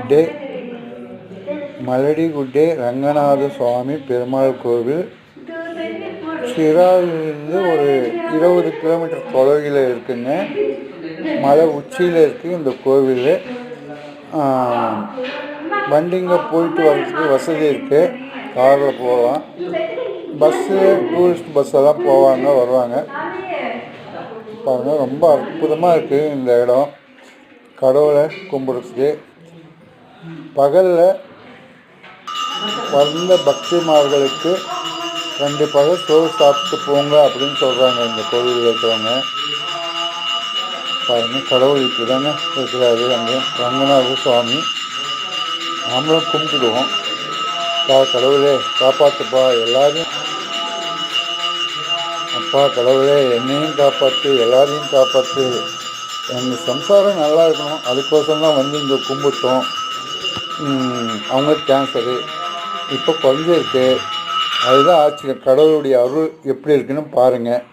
மலடிகுட்டே மலடிகுட்டே ரங்கநாத சுவாமி பெருமாள் கோவில் சிராலிலிருந்து ஒரு 20 கிலோமீட்டர் தொலைவில் இருக்குங்க. மலை உச்சியில் இருக்குது இந்த கோவில். வண்டிங்க போயிட்டு வர்றதுக்கு வசதி இருக்குது. காரில் போகலாம், பஸ்ஸு டூரிஸ்ட் பஸ்ஸெல்லாம் போவாங்க வருவாங்க. பாருங்கள், ரொம்ப அற்புதமாக இருக்குது இந்த இடம். கடவுளை கும்பிட்றதுக்கு பகலில் வந்த பக்திமார்களுக்கு கண்டிப்பாக சோறு சாப்பிட்டு போங்க அப்படின்னு சொல்கிறாங்க இந்த கோவிலில் இருக்கிறவங்க. பாருங்கள், கடவுள் இப்படி தானே இருக்கிறாரு அங்கே ரங்கநாத சுவாமி. நாமளும் கும்பிட்டுடுவோம். கடவுளே காப்பாற்றுப்பா எல்லாரையும், அப்பா கடவுளே என்னையும் காப்பாற்று, எல்லாரையும் காப்பாற்று, எங்கள் சம்சாரம் நல்லா இருக்கணும், அதுக்கோசரம் தான் வந்து இங்கே கும்பிட்டோம். அவங்க கேன்சரு இப்போ குறைஞ்சிருக்கு. அதுதான் ஆச்சரியம். கடவுளுடைய அருள் எப்படி இருக்குன்னு பாருங்கள்.